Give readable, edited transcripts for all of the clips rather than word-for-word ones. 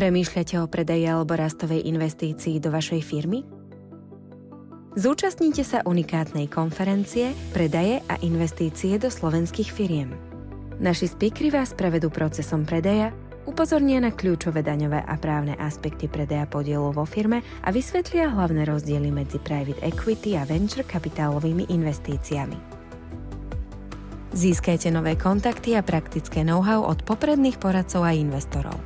Premýšľate o predaji alebo rastovej investícii do vašej firmy? Zúčastnite sa unikátnej konferencie Predaje a investície do slovenských firiem. Naši speakery vás prevedú procesom predaja, upozornia na kľúčové daňové a právne aspekty predaja podielu vo firme a vysvetlia hlavné rozdiely medzi private equity a venture kapitálovými investíciami. Získajte nové kontakty a praktické know-how od popredných poradcov a investorov.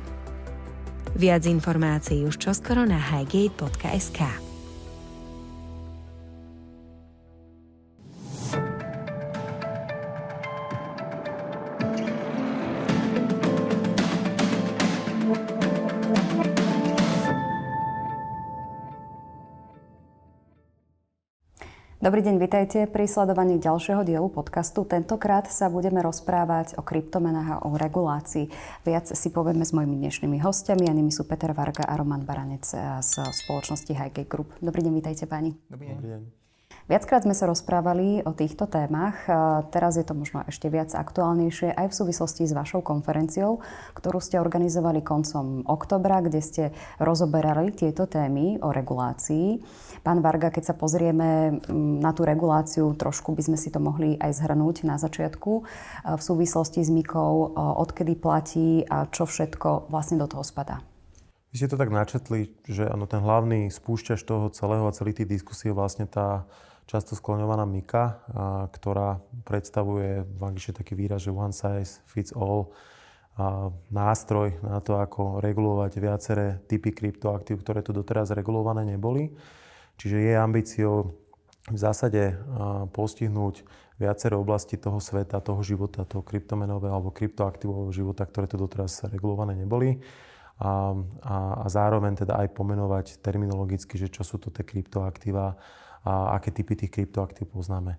Viac informácií už čoskoro na highgate.sk. Dobrý deň, vitajte pri sledovaní ďalšieho dielu podcastu. Tentokrát sa budeme rozprávať o kryptomenách a o regulácii. Viac si povieme s mojimi dnešnými hostiami, a nimi sú Peter Varga a Roman Baranec z spoločnosti Highgate Group. Dobrý deň, vitajte páni. Dobrý deň. Viackrát sme sa rozprávali o týchto témach. Teraz je to možno ešte viac aktuálnejšie aj v súvislosti s vašou konferenciou, ktorú ste organizovali koncom októbra, kde ste rozoberali tieto témy o regulácii. Pán Varga, keď sa pozrieme na tú reguláciu, trošku by sme si to mohli aj zhrnúť na začiatku v súvislosti s MiCou, odkedy platí a čo všetko vlastne do toho spadá. Vy ste to tak načetli, že áno, ten hlavný spúšťač toho celého a celý tých diskusí je vlastne tá často skloňovaná MiCA, ktorá predstavuje v angličtine taký výraz, že one size fits all, nástroj na to, ako regulovať viaceré typy kryptoaktív, ktoré tu doteraz regulované neboli. Čiže je ambíciou v zásade postihnúť viaceré oblasti toho sveta, toho života, toho kryptomenového alebo kryptoaktívového života, ktoré tu doteraz regulované neboli. A zároveň teda aj pomenovať terminologicky, že čo sú to tie kryptoaktíva a aké typy tých kryptoaktív poznáme.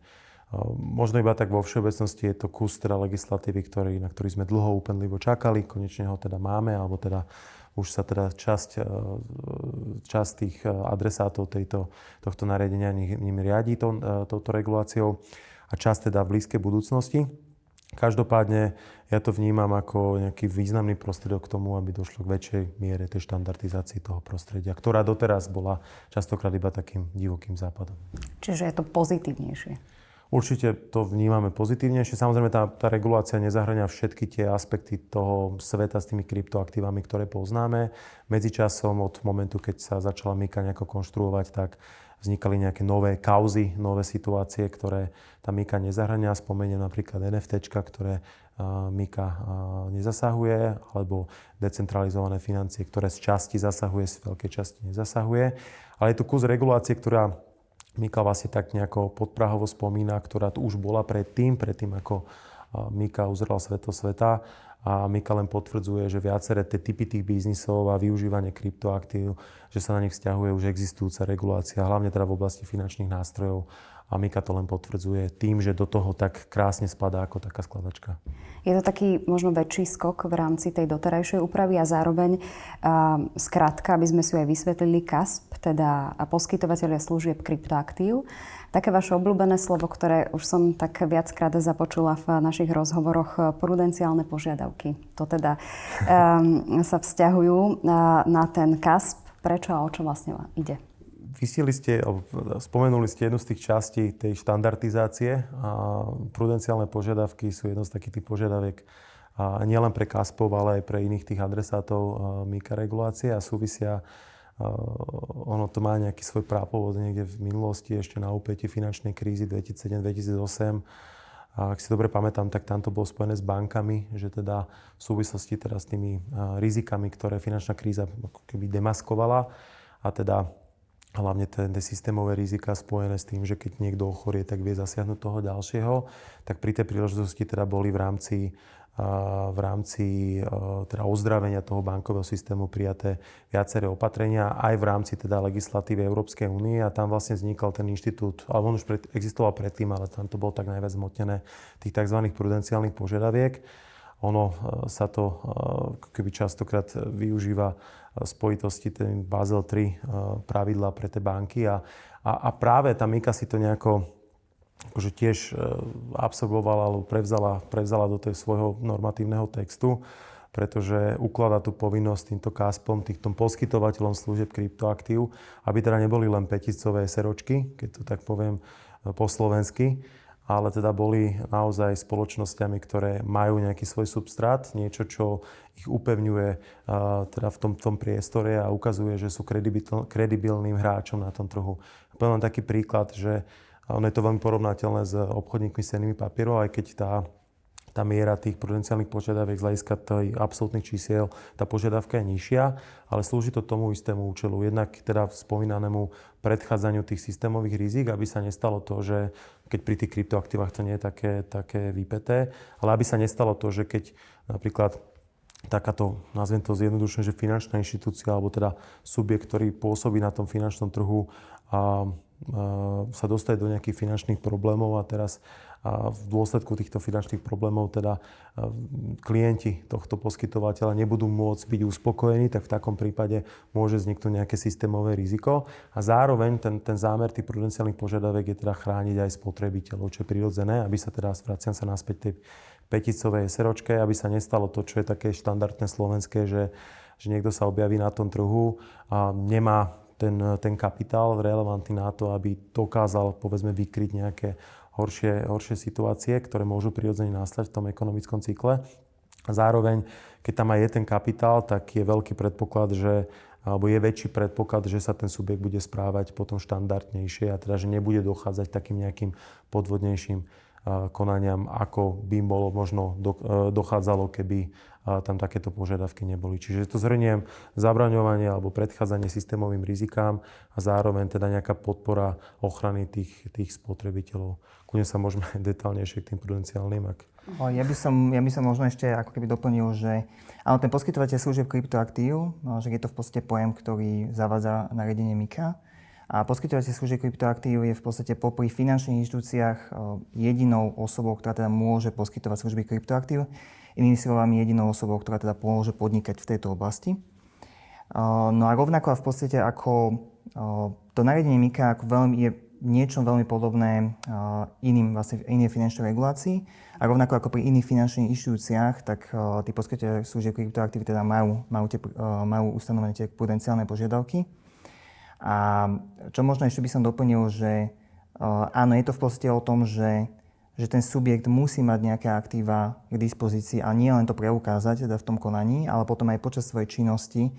Možno iba tak vo všeobecnosti je to kus teda legislatívy, na ktorý sme dlho úpenlivo čakali. Konečne ho teda máme, alebo teda už sa teda časť tých adresátov tohto nariadenia nimi riadí touto reguláciou a časť teda v blízkej budúcnosti. Každopádne ja to vnímam ako nejaký významný prostriedok k tomu, aby došlo k väčšej miere tej štandardizácii toho prostredia, ktorá doteraz bola častokrát iba takým divokým západom. Čiže je to pozitívnejšie? Určite to vnímame pozitívnejšie. Samozrejme, tá regulácia nezahŕňa všetky tie aspekty toho sveta s tými kryptoaktívami, ktoré poznáme. Medzičasom od momentu, keď sa začala MiCA nejako konštruovať, tak vznikali nejaké nové kauzy, nové situácie, ktoré tá MiCA nezahŕňa. Spomeniem napríklad NFTčka, ktoré MiCA nezasahuje, alebo decentralizované financie, ktoré z časti zasahuje, z veľkej časti nezasahuje. Ale je tu kus regulácie, ktorá MiCA vlastne tak nejako podprahovo spomína, ktorá tu už bola predtým ako MiCA uzrela svetlo sveta. A MiCA len potvrdzuje, že viaceré tie typy tých biznisov a využívanie kryptoaktív, že sa na nich vzťahuje už existujúca regulácia, hlavne teda v oblasti finančných nástrojov. A MiCA to len potvrdzuje tým, že do toho tak krásne spadá ako taká skladačka. Je to taký možno väčší skok v rámci tej doterajšej úpravy a zároveň skrátka, aby sme si aj vysvetlili CASP, teda poskytovateľia služieb kryptoaktív. Také vaše obľúbené slovo, ktoré už som tak viackrát započula v našich rozhovoroch, prudenciálne požiadavky. To teda sa vzťahujú na ten CASP. Prečo a o čo vlastne ide? Spomenuli ste jednu z tých častí tej štandardizácie a prudenciálne požiadavky sú jedno z takých tých požiadaviek nielen pre CASPov, ale aj pre iných tých adresátov MiCA regulácie a súvisia. Ono to má nejaký svoj prápovod niekde v minulosti, ešte na úpätí finančnej krízy 2007-2008. A ak si dobre pamätám, tak tam to bolo spojené s bankami, že teda v súvislosti teda s tými rizikami, ktoré finančná kríza ako keby demaskovala a teda hlavne tie systémové rizika spojené s tým, že keď niekto ochorie, tak vie zasiahnuť toho ďalšieho, tak pri tej príležitosti teda boli v rámci teda ozdravenia toho bankového systému prijaté viaceré opatrenia aj v rámci teda legislatívy Európskej únie a tam vlastne vznikol ten inštitút, alebo on už existoval predtým, ale tam to bolo tak najviac zmotnené tých tzv. Prudenciálnych požiadaviek. Ono sa to keby častokrát využíva v spojitosti ten Basel III pravidlá pre tie banky a práve tá MiCA si to nejako akože tiež absorbovala alebo prevzala do tej svojho normatívneho textu, pretože ukladá tú povinnosť týmto KASPom, týmto poskytovateľom služieb kryptoaktív, aby teda neboli len pätiscové SROčky, keď to tak poviem po slovensky, ale teda boli naozaj spoločnosťami, ktoré majú nejaký svoj substrát, niečo, čo ich upevňuje teda v tom priestore a ukazuje, že sú kredibilným hráčom na tom trhu. Poviem vám taký príklad, že ono je to veľmi porovnateľné s obchodníkmi s cennými papierov, aj keď tá miera tých prudenciálnych požiadaviek z hľadiska tých absolútnych čísiel, tá požiadavka je nižšia, ale slúži to tomu istému účelu. Jednak teda spomínanému predchádzaniu tých systémových rizík, aby sa nestalo to, že keď pri tých kryptoaktívach to nie je také vypäté, ale aby sa nestalo to, že keď napríklad takáto, nazviem to zjednodušene, že finančná inštitúcia alebo teda subjekt, ktorý pôsobí na tom finančnom trhu a sa dostane do nejakých finančných problémov a teraz v dôsledku týchto finančných problémov teda klienti tohto poskytovateľa nebudú môcť byť uspokojení, tak v takom prípade môže vzniknúť nejaké systémové riziko. A zároveň ten zámer tých prudenciálnych požiadaviek je teda chrániť aj spotrebiteľov, čo je prirodzené, aby sa teda, vraciam sa naspäť tej pätiscovej SROčke, aby sa nestalo to, čo je také štandardné slovenské, že niekto sa objaví na tom trhu a nemá ten kapitál relevantný na to, aby dokázal, povedzme, vykryť nejaké horšie situácie, ktoré môžu prirodzene nastať v tom ekonomickom cykle. A zároveň, keď tam aj je ten kapitál, tak je veľký predpoklad, alebo je väčší predpoklad, že sa ten subjekt bude správať potom štandardnejšie a teda, že nebude dochádzať takým nejakým podvodnejším konaniam, ako by im bolo možno dochádzalo, keby tam takéto požiadavky neboli. Čiže to zhrniem, zabraňovanie alebo predchádzanie systémovým rizikám a zároveň teda nejaká podpora ochrany tých spotrebiteľov. Kľudne sa môžeme detaľnejšie k tým prudenciálnym. Ja by som možno ešte ako keby doplnil, že áno, ten poskytovateľ služieb kryptoaktív, že je to v podstate pojem, ktorý zavádza nariadenie MiCA. A poskytovateľ služieb kryptoaktív je v podstate popri finančných inštitúciách jedinou osobou, ktorá teda môže poskytovať služby kryptoaktív. Inými slovami, jedinou osobou, ktorá teda môže podnikať v tejto oblasti. No a rovnako v podstate ako to nariadenie MiCA je niečo veľmi podobné inej finančnej regulácii. A rovnako ako pri iných finančných inštitúciách, tak tí poskytovateľ služieb kryptoaktív teda majú ustanovené tie prudenciálne požiadavky. A čo možno ešte by som doplnil, že áno, je to v podstate o tom, že ten subjekt musí mať nejaké aktíva k dispozícii a nie len to preukázať teda v tom konaní, ale potom aj počas svojej činnosti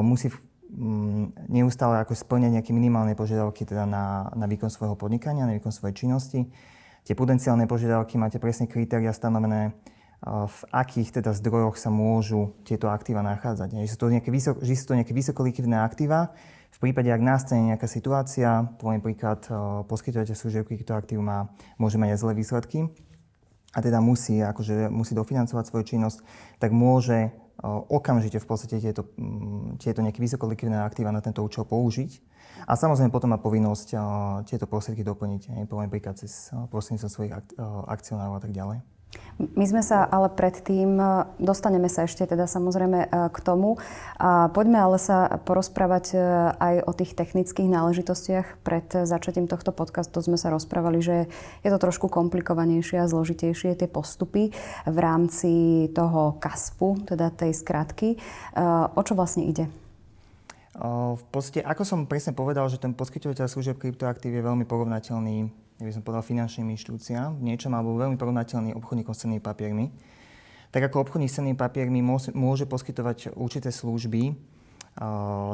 musí neustále ako spĺňať nejaké minimálne požiadavky teda na výkon svojho podnikania, na výkon svojej činnosti. Tie prudenciálne požiadavky máte presne kritéria stanovené, v akých teda zdrojoch sa môžu tieto aktíva nachádzať. Že sú to nejaké vysokolikvidné aktíva. V prípade, ak nastane nejaká situácia, poviem príklad, poskytovateľ služieb kryptoaktív môže mať aj zlé výsledky a teda musí dofinancovať svoju činnosť, tak môže okamžite v podstate tieto nejaké vysokolikvidné aktíva na tento účel použiť. A samozrejme potom má povinnosť tieto prostriedky doplniť, poviem príklad cez prostredníctvom svojich akcionárov a tak ďalej. My sme sa ale predtým, dostaneme sa ešte teda samozrejme k tomu. A poďme ale sa porozprávať aj o tých technických náležitostiach. Pred začatím tohto podcastu sme sa rozprávali, že je to trošku komplikovanejšie a zložitejšie tie postupy v rámci toho KASPu, teda tej skratky. O čo vlastne ide? V podstate, ako som presne povedal, že ten poskytovateľ služieb kryptoaktív je veľmi porovnateľný, by som povedal, finančným inštitúciám v niečom, alebo veľmi porovnateľný obchodníkom s cennými papiermi. Tak ako obchodník s cennými papiermi môže poskytovať určité služby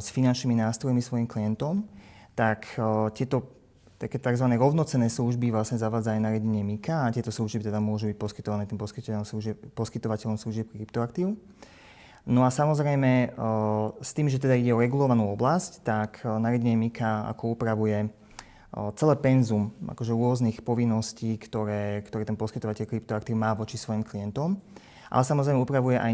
s finančnými nástrojmi svojim klientom, tak tieto také tzv. Rovnocenné služby vlastne zavádza aj nariadenie MiCA a tieto služby teda môžu byť poskytované tým poskytovateľom služieb kryptoaktív. No a samozrejme, s tým, že teda ide o regulovanú oblasť, tak nariadenie MiCA ako upravuje celé penzum akože rôznych povinností, ktoré ten poskytovateľ kryptoaktív má voči svojim klientom. Ale samozrejme upravuje aj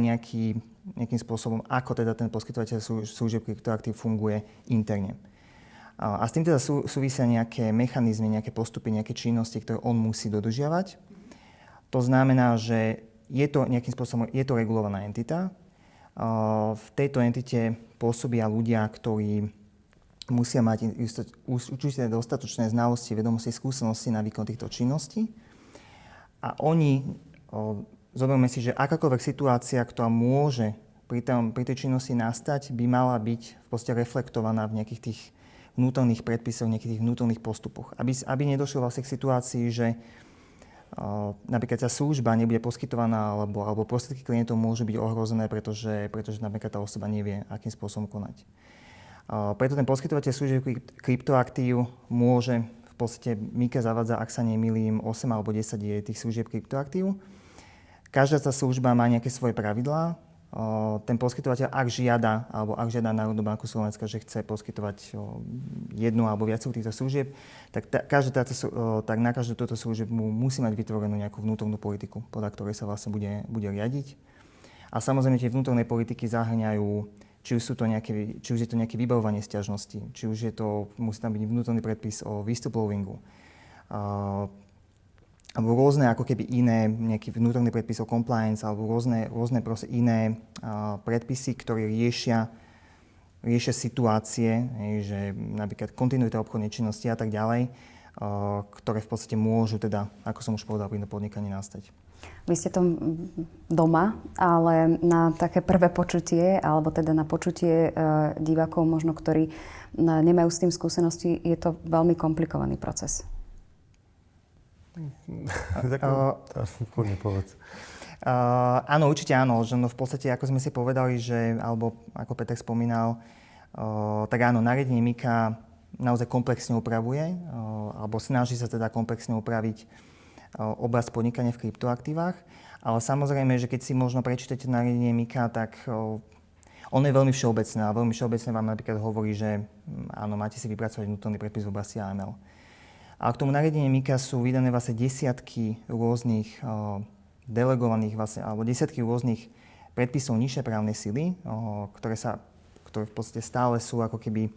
nejakým spôsobom, ako teda ten poskytovateľ služieb kryptoaktív funguje interne. A s tým teda súvisia nejaké mechanizmy, nejaké postupy, nejaké činnosti, ktoré on musí dodržiavať. To znamená, že je to nejakým spôsobom regulovaná entita. V tejto entite pôsobia ľudia, ktorí musia mať určite dostatočné znalosti, vedomosti, skúsenosti na výkon týchto činností. A oni zoberme si, že akákoľvek situácia, ktorá môže pri tej činnosti nastať, by mala byť v podstate reflektovaná v nejakých tých vnútorných predpisoch, nejakých tých vnútorných postupoch. Aby nedošlo vlastne k situácii, že napríklad tá služba nebude poskytovaná alebo prostriedky klientov môžu byť ohrozené, pretože napríklad tá osoba nevie, akým spôsobom konať. Preto ten poskytovateľ služieb kryptoaktív môže v podstate MiCA zavádza, ak sa nemýlim, 8 alebo 10 je tých služieb kryptoaktív. Každá tá služba má nejaké svoje pravidlá. Ten poskytovateľ, ak žiada Národnú banku Slovenska, že chce poskytovať jednu alebo viac týchto služieb, tak na každú túto služieb musí mať vytvorenú nejakú vnútornú politiku, podľa ktorej sa vlastne bude riadiť. A samozrejme tie vnútorné politiky zahŕňajú, či už je to nejaké vybavovanie sťažností, či už musí tam byť vnútorný predpis o whistleblowingu, alebo rôzne ako keby iné, nejaký vnútorný predpis o compliance, alebo rôzne proste iné predpisy, ktoré riešia situácie, že napríklad kontinuita obchodnej činnosti a tak ďalej, ktoré v podstate môžu teda, ako som už povedal, pri podnikaní nastať. Vy ste to doma, ale na také prvé počutie, alebo teda na počutie divákov možno, ktorí nemajú s tým skúsenosti, je to veľmi komplikovaný proces. Áno, určite áno. Že v podstate, ako sme si povedali, alebo ako Peter spomínal, tak áno, nariadenie MiCA naozaj komplexne upravuje, alebo snaží sa teda komplexne upraviť oblasť podnikania v kryptoaktívach. Ale samozrejme, že keď si možno prečítate nariadenie MiCA, tak ono je veľmi všeobecné. A veľmi všeobecné vám napríklad hovorí, že áno, máte si vypracovať vnútorný predpis v oblasti AML. A k tomu nariadeniu MiCA sú vydané vlastne desiatky rôznych delegovaných vlastne, alebo desiatky rôznych predpisov nižšej právnej sily, ktoré v podstate stále sú ako keby,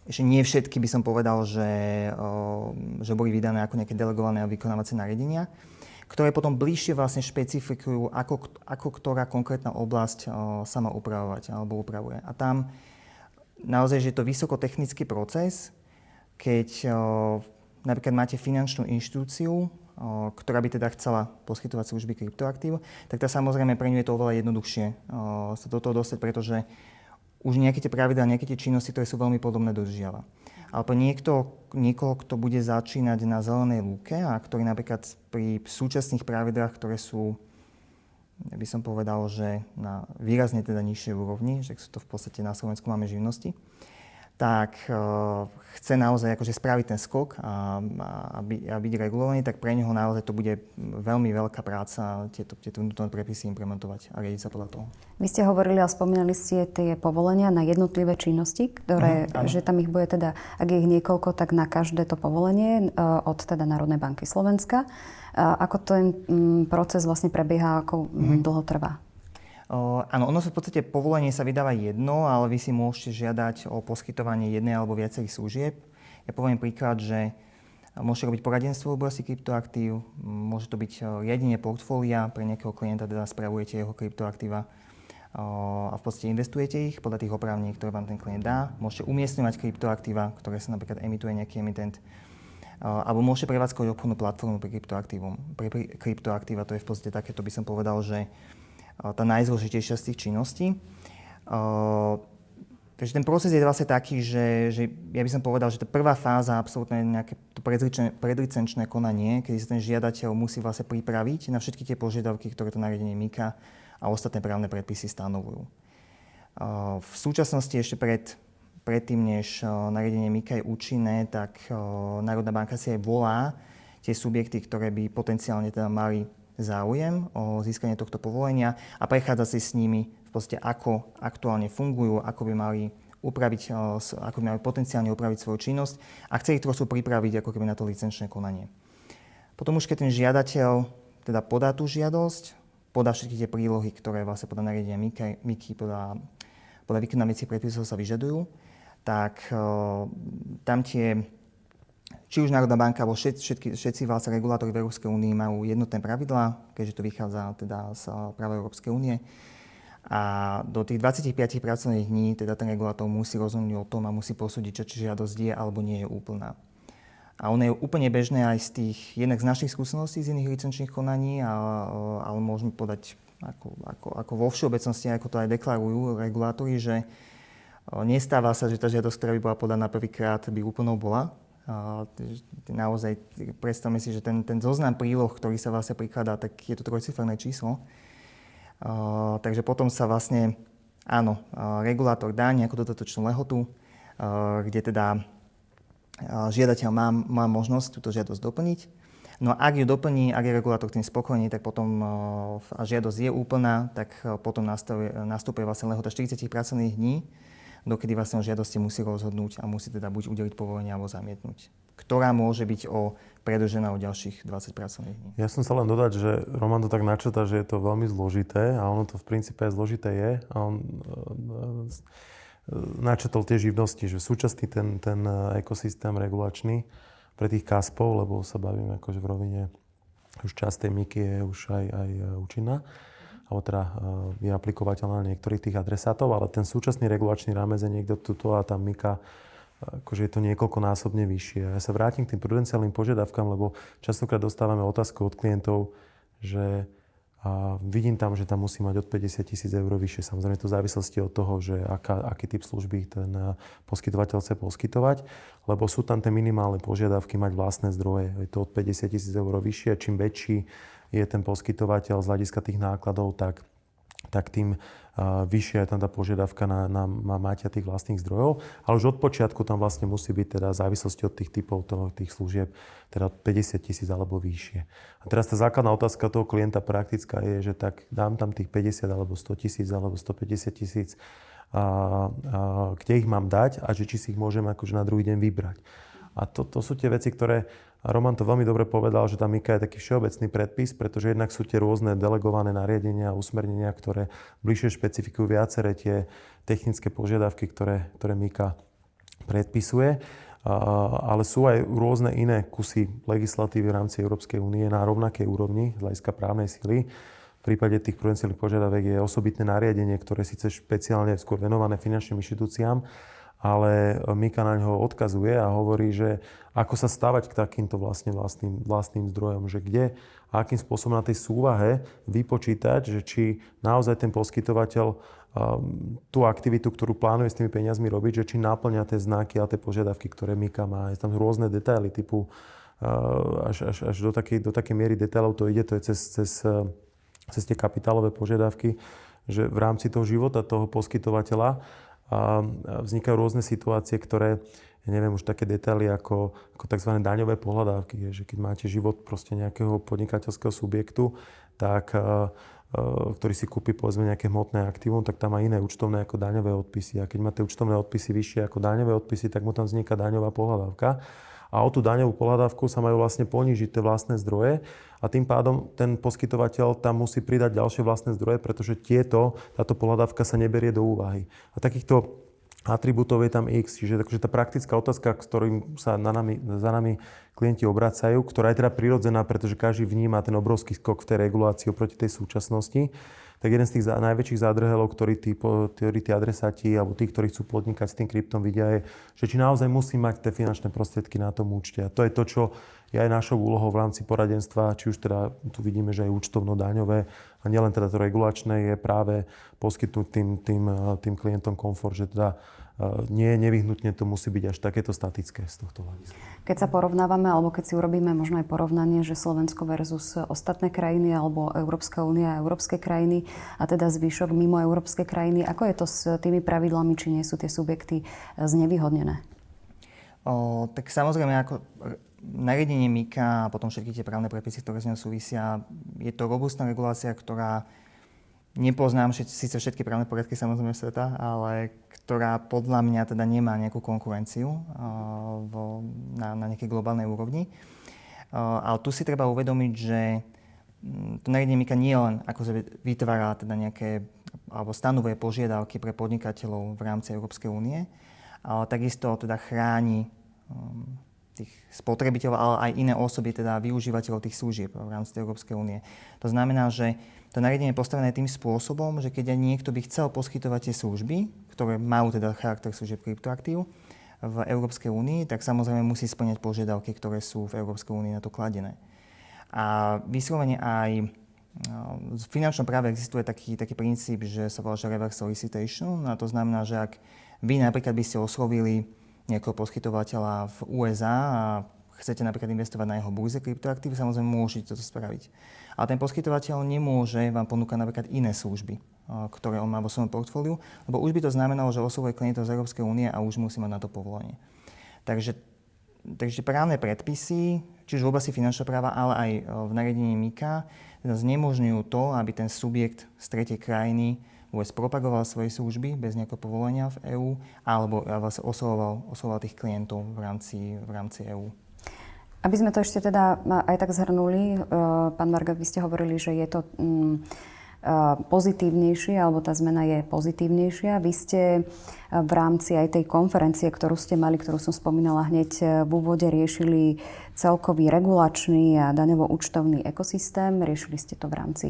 ešte nie všetky by som povedal, že boli vydané ako nejaké delegované a vykonávacie nariadenia, ktoré potom bližšie vlastne špecifikujú, ako ktorá konkrétna oblasť sa má upravovať alebo upravuje. A tam naozaj, že je to vysokotechnický proces, keď napríklad máte finančnú inštitúciu, ktorá by teda chcela poskytovať služby kryptoaktív, tak tá samozrejme pre ňu je to oveľa jednoduchšie sa do toho dostať, pretože už nejaké tie pravidlá, nejaké tie činnosti, ktoré sú veľmi podobné, dodržiava. Ale pre niekoho, kto bude začínať na zelenej lúke a ktorý napríklad pri súčasných pravidlách, ktoré sú, ja by som povedal, že na výrazne teda nižšej úrovni, že sú to v podstate na Slovensku máme živnosti, tak chce naozaj akože spraviť ten skok a byť regulovaný, tak pre neho naozaj to bude veľmi veľká práca tieto vnútorné predpisy implementovať a riadiť sa podľa toho. Vy ste hovorili a spomínali ste tie povolenia na jednotlivé činnosti, ktoré, že tam ich bude teda, ak je ich niekoľko, tak na každé to povolenie od teda Národnej banky Slovenska. Ako ten proces vlastne prebieha, ako dlho trvá? Áno, ono sa v podstate povolenie sa vydáva jedno, ale vy si môžete žiadať o poskytovanie jednej alebo viacerých služieb. Ja poviem príklad, že môžete robiť poradenstvo v oblasti kryptoaktív, môže to byť riadenie portfólia pre nejakého klienta, teda spravujete jeho kryptoaktíva a v podstate investujete ich podľa tých oprávnení, ktoré vám ten klient dá. Môžete umiestňovať kryptoaktíva, ktoré sa napríklad emituje nejaký emitent, alebo môžete prevádzkovať obchodnú platformu pre kryptoaktíva. To je v podstate takéto, by som povedal, že tá najzložitejšia z tých činností. Takže ten proces je vlastne taký, že ja by som povedal, že tá prvá fáza absolútne nejaké to predlicenčné konanie, kedy sa ten žiadateľ musí vlastne pripraviť na všetky tie požiadavky, ktoré to nariadenie MiCA a ostatné právne predpisy stanovujú. V súčasnosti ešte predtým, než nariadenie MiCA je účinné, tak Národná banka si aj volá tie subjekty, ktoré by potenciálne teda mali záujem o získanie tohto povolenia a prechádza si s nimi v podstate, ako aktuálne fungujú, ako by mali potenciálne upraviť svoju činnosť a chce ich trochu pripraviť ako keby na to licenčné konanie. Potom už keď ten žiadateľ teda podá tú žiadosť, podá všetky tie prílohy, ktoré vlastne podľa nariadenia MiCA podľa vykonávacích predpisov sa vyžadujú, tak tam či už Národná banka, alebo všetci vlastne regulátori v Európskej únii majú jednotné pravidlá, keďže to vychádza teda z práva Európskej únie. A do tých 25 pracovných dní teda ten regulátor musí rozhodnúť o tom a musí posúdiť, či žiadosť je alebo nie je úplná. A ono je úplne bežné aj z tých, jednak z našich skúseností z iných licenčných konaní, ale môžeme povedať ako vo všeobecnosti, ako to aj deklarujú regulátori, že nestáva sa, že tá žiadosť, ktorá by bola podaná prvýkrát, by úplnou bola. Naozaj predstavme si, že ten zoznam príloh, ktorý sa vlastne prikladá, tak je to trojciferné číslo. Takže potom sa vlastne, áno, regulátor dá nejakú dodatočnú lehotu, kde teda žiadateľ má možnosť túto žiadosť doplniť. No a ak ju doplní, ak je regulátor tým spokojný, tak potom a žiadosť je úplná, tak potom nastupuje vlastne lehota 40 pracovných dní, dokedy vlastne o žiadosti musí rozhodnúť a musí teda buď udeliť povolenie alebo zamietnúť, ktorá môže byť predĺžená o ďalších 20 pracovných dní. Ja som sa len dodať, že Roman to tak načrta, že je to veľmi zložité a ono to v princípe aj zložité je. A on načrtol tie živnosti, že súčasný ten ekosystém regulačný pre tých KASPov, lebo sa bavíme akože v rovine už časť tej MiKy je už aj účinná, alebo teda je aplikovateľná na niektorých tých adresátov, ale ten súčasný regulačný rámec je niekto tuto a tá MiKa, akože je to niekoľkonásobne vyššie. Ja sa vrátim k tým prudenciálnym požiadavkám, lebo častokrát dostávame otázku od klientov, že vidím tam, že tam musí mať od 50 000 eur vyššie. Samozrejme to v závislosti od toho, že aký typ služby ten poskytovateľ chce poskytovať, lebo sú tam tie minimálne požiadavky mať vlastné zdroje. Je to od 50 000 eur vyššie. Čím väčší je ten poskytovateľ z hľadiska tých nákladov, tak tým vyššia je tam tá požiadavka na mátia tých vlastných zdrojov. Ale už od počiatku tam vlastne musí byť teda v závislosti od tých typov tých služieb teda 50 000 alebo vyššie. A teraz tá základná otázka toho klienta praktická je, že tak dám tam tých 50 alebo 100 000 alebo 150 000, kde ich mám dať a že či si ich môžem akože na druhý deň vybrať. A to sú tie veci, ktoré Roman to veľmi dobre povedal, že tá MiKa je taký všeobecný predpis, pretože jednak sú tie rôzne delegované nariadenia a usmernenia, ktoré bližšie špecifikujú viaceré tie technické požiadavky, ktoré MiKa predpisuje. Ale sú aj rôzne iné kusy legislatívy v rámci Európskej únie na rovnakej úrovni z hľadiska právnej sily. V prípade tých prudenciálnych požiadaviek je osobitné nariadenie, ktoré síce špeciálne skôr venované finančným inštitúciám, ale MiKa na ňo odkazuje a hovorí, že ako sa stavať k takýmto vlastným zdrojom, že kde a akým spôsobom na tej súvahe vypočítať, že či naozaj ten poskytovateľ tú aktivitu, ktorú plánuje s tými peniazmi robiť, že či náplňa tie znaky a tie požiadavky, ktoré MiKa má. Je tam rôzne detaily typu až do takej miery detailov to ide, to je cez tie kapitálové požiadavky, že v rámci toho života toho poskytovateľa vznikajú rôzne situácie, ktoré, ja neviem, už také detaily ako tzv. Daňové pohľadávky, že keď máte život proste nejakého podnikateľského subjektu, tak, ktorý si kúpi povedzme nejaké hmotné aktívum, tak tam má iné účtovné ako daňové odpisy. A keď máte účtovné odpisy vyššie ako daňové odpisy, tak mu tam vzniká daňová pohľadávka. A o tú daňovú pohľadávku sa majú vlastne ponížiť tie vlastné zdroje a tým pádom ten poskytovateľ tam musí pridať ďalšie vlastné zdroje, pretože táto pohľadávka sa neberie do úvahy. A takýchto atribútov je tam X, čiže takže tá praktická otázka, s ktorým sa za nami klienti obracajú, ktorá je teda prirodzená, pretože každý vníma ten obrovský skok v tej regulácii oproti tej súčasnosti, tak jeden z tých najväčších zádrhelov, ktorí tí adresáti alebo tí, ktorí chcú podnikať s tým kryptom, vidia je, že či naozaj musí mať tie finančné prostriedky na tom účte. A to je to, čo je aj našou úlohou v rámci poradenstva, či už teda tu vidíme, že aj účtovno-daňové a nielen teda to regulačné je práve poskytnúť tým klientom komfort, že teda nie nevyhnutne to musí byť až takéto statické z tohto hľadiska. Keď sa porovnávame, alebo keď si urobíme možno aj porovnanie, že Slovensko versus ostatné krajiny, alebo Európska únia a európske krajiny, a teda zvyšok mimo európske krajiny, ako je to s tými pravidlami, či nie sú tie subjekty znevýhodnené? Tak samozrejme, ako nariadenie MiKa a potom všetky tie právne predpisy, ktoré s ňou súvisia, je to robustná regulácia, ktorá nepoznám síce všetky právne poriadky samozrejme sveta, ale ktorá podľa mňa teda nemá nejakú konkurenciu na nejakej globálnej úrovni. Ale tu si treba uvedomiť, že to nariadenie MiKa nie len ako sa vytvára teda nejaké alebo stanovuje požiadavky pre podnikateľov v rámci Európskej únie, ale takisto teda chráni tých spotrebiteľov, ale aj iné osoby, teda využívateľov tých služieb v rámci Európskej únie. To znamená, že to nariadenie je postavené tým spôsobom, že keď niekto by chcel poskytovať tie služby, ktoré majú teda charakter služieb kryptoaktív, v Európskej únii, tak samozrejme musí spĺňať požiadavky, ktoré sú v Európskej únii na to kladené. A vyslovene aj v finančnom práve existuje taký princíp, že sa volá reverse solicitation. A to znamená, že ak vy napríklad by ste oslovili nejakého poskytovateľa v USA a chcete napríklad investovať na jeho burze kryptoaktív, samozrejme môžete to spraviť. Ale ten poskytovateľ nemôže vám ponúkať napríklad iné služby, ktoré on má vo svojom portfóliu, lebo už by to znamenalo, že oslovuje klientov z Európskej únie a už musí mať na to povolenie. Takže právne predpisy, či už v oblasti finančného práva, ale aj v nariadení MiCA, znemožňujú to, aby ten subjekt z tretej krajiny vôbec propagoval svoje služby bez nejakého povolenia v EÚ alebo vlastne oslovoval tých klientov v rámci EÚ. Aby sme to ešte teda aj tak zhrnuli, pán Varga, vy ste hovorili, že je to pozitívnejšie, alebo tá zmena je pozitívnejšia. Vy ste v rámci aj tej konferencie, ktorú ste mali, ktorú som spomínala hneď v úvode, riešili celkový regulačný a daňovo-účtovný ekosystém. Riešili ste to v rámci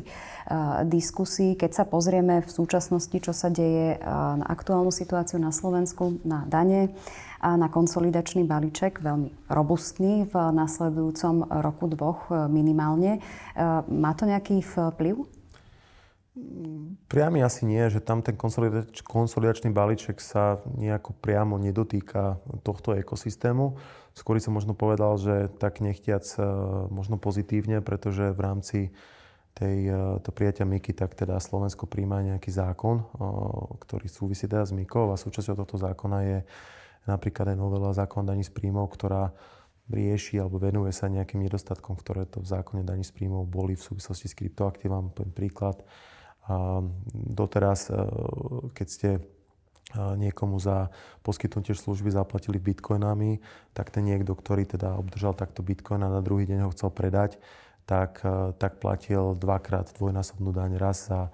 diskusí. Keď sa pozrieme v súčasnosti, čo sa deje na aktuálnu situáciu na Slovensku, na dane a na konsolidačný balíček, veľmi robustný v nasledujúcom roku, dvoch minimálne. Má to nejaký vplyv? Priamy asi nie, že tam ten konsolidačný balíček sa nejako priamo nedotýka tohto ekosystému. Skôr som možno povedal, že tak nechtiac možno pozitívne, pretože v rámci to prijatia MiCy, tak teda Slovensko príjma nejaký zákon, ktorý súvisí teda s MiCou, a súčasťou tohto zákona je napríklad aj novela zákona daní z príjmov, ktorá rieši alebo venuje sa nejakým nedostatkom, ktoré to v zákone daní z príjmov boli v súvislosti s kryptoaktívami. Poviem príklad. Doteraz, keď ste niekomu za poskytnutie služby zaplatili bitcoinami, tak ten niekto, ktorý teda obdržal takto bitcoin a na druhý deň ho chcel predať, tak platil dvakrát dvojnásobnú daň. Raz za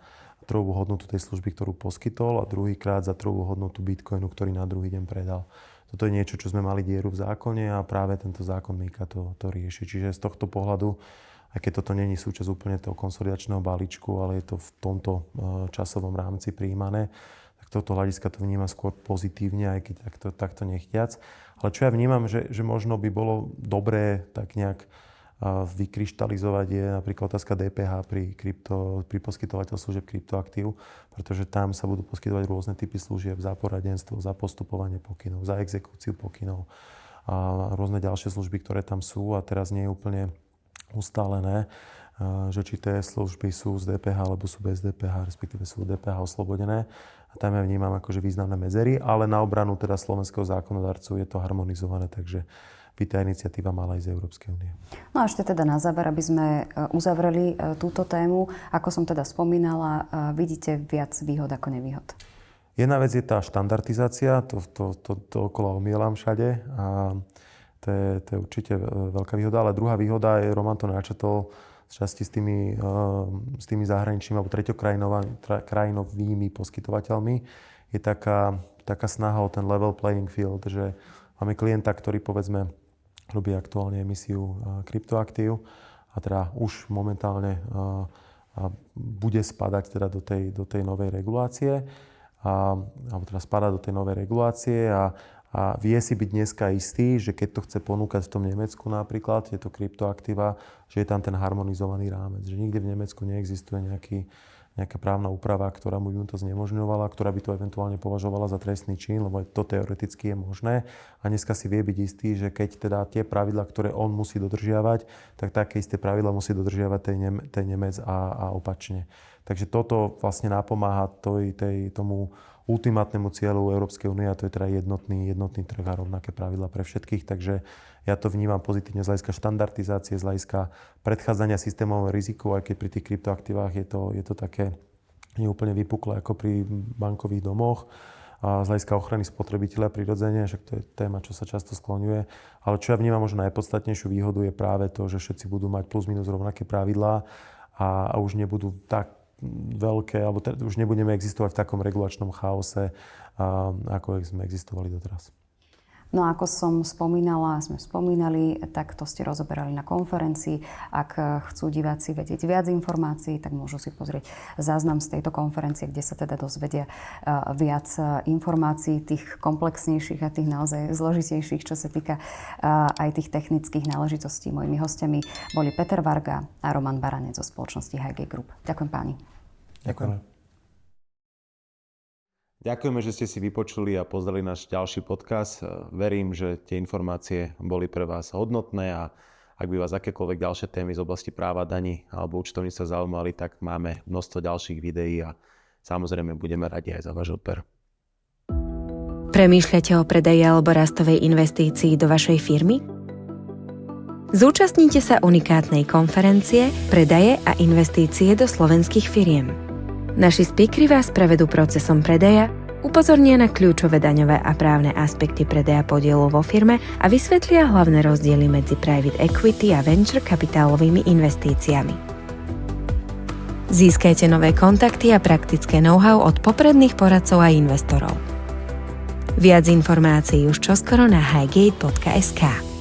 trhovú hodnotu tej služby, ktorú poskytol, a druhýkrát za trhovú hodnotu bitcoinu, ktorý na druhý deň predal. Toto je niečo, čo sme mali dieru v zákone, a práve tento zákon MiCA to rieši. Čiže z tohto pohľadu, aj keď toto není súčasť úplne toho konsolidačného balíčku, ale je to v tomto časovom rámci prijímané, tak toto hľadiska to vnímam skôr pozitívne, aj keď takto nechtiac. Ale čo ja vnímam, že možno by bolo dobré tak nejak vykryštalizovať, je napríklad otázka DPH pri poskytovateľ služieb kryptoaktív, pretože tam sa budú poskytovať rôzne typy služieb za poradenstvo, za postupovanie pokynov, za exekúciu pokynov a rôzne ďalšie služby, ktoré tam sú, a teraz nie je úplne ustálené, že či tie služby sú z DPH alebo sú bez DPH, respektíve sú DPH oslobodené. A tam ja vnímam akože významné medzery, ale na obranu teda slovenského zákonodarcu je to harmonizované, takže by tá iniciatíva mala ísť z Európskej únie. No a ešte teda na záver, aby sme uzavreli túto tému, ako som teda spomínala, vidíte viac výhod ako nevýhod? Jedna vec je tá štandardizácia, to okolo omielam všade, a to je určite veľká výhoda, ale druhá výhoda je, Roman to načetol, z časti s tými zahraničnými alebo treťokrajinovými poskytovateľmi, je taká snaha o ten level playing field, že máme klienta, ktorý povedzme robí aktuálne emisiu kryptoaktív a teda už momentálne bude spadať teda do tej novej regulácie, alebo teda spadá do tej novej regulácie, a vie si byť dneska istý, že keď to chce ponúkať v tom Nemecku napríklad, tieto kryptoaktíva, že je tam ten harmonizovaný rámec. Že nikde v Nemecku neexistuje nejaká právna úprava, ktorá mu to znemožňovala, ktorá by to eventuálne považovala za trestný čin, lebo to teoreticky je možné. A dneska si vie byť istý, že keď teda tie pravidlá, ktoré on musí dodržiavať, tak také isté pravidlá musí dodržiavať ten Nemec a opačne. Takže toto vlastne napomáha tomu ultimátnemu cieľu Európskej únie, a to je teda jednotný trh a rovnaké pravidlá pre všetkých. Takže ja to vnímam pozitívne z hľadiska štandardizácie, z hľadiska predchádzania systémového riziku, aj keď pri tých kryptoaktívach je to také neúplne vypuklé ako pri bankových domoch. A z hľadiska ochrany spotrebiteľa prirodzene, však to je téma, čo sa často skloňuje. Ale čo ja vnímam možno najpodstatnejšiu výhodu je práve to, že všetci budú mať plus minus rovnaké pravidlá a už nebudú tak veľké, alebo už nebudeme existovať v takom regulačnom chaose, ako sme existovali doteraz. No a ako som sme spomínali, tak to ste rozoberali na konferencii. Ak chcú diváci vedieť viac informácií, tak môžu si pozrieť záznam z tejto konferencie, kde sa teda dozvedia viac informácií, tých komplexnejších a tých naozaj zložitejších, čo sa týka aj tých technických náležitostí. Mojimi hostiami boli Peter Varga a Roman Baranec zo spoločnosti HG Group. Ďakujem páni. Ďakujem. Ďakujeme, že ste si vypočuli a pozreli náš ďalší podcast. Verím, že tie informácie boli pre vás hodnotné a ak by vás akékoľvek ďalšie témy z oblasti práva, daní alebo účtovníctva zaujímali, tak máme množstvo ďalších videí a samozrejme budeme radi aj za váš odber. Premýšľate o predaji alebo rastovej investícii do vašej firmy? Zúčastnite sa unikátnej konferencie Predaje a investície do slovenských firiem. Naši speakery vás prevedú procesom predaja, upozornia na kľúčové daňové a právne aspekty predaja podielu vo firme a vysvetlia hlavné rozdiely medzi private equity a venture kapitálovými investíciami. Získajte nové kontakty a praktické know-how od popredných poradcov a investorov. Viac informácií už čoskoro na highgate.sk.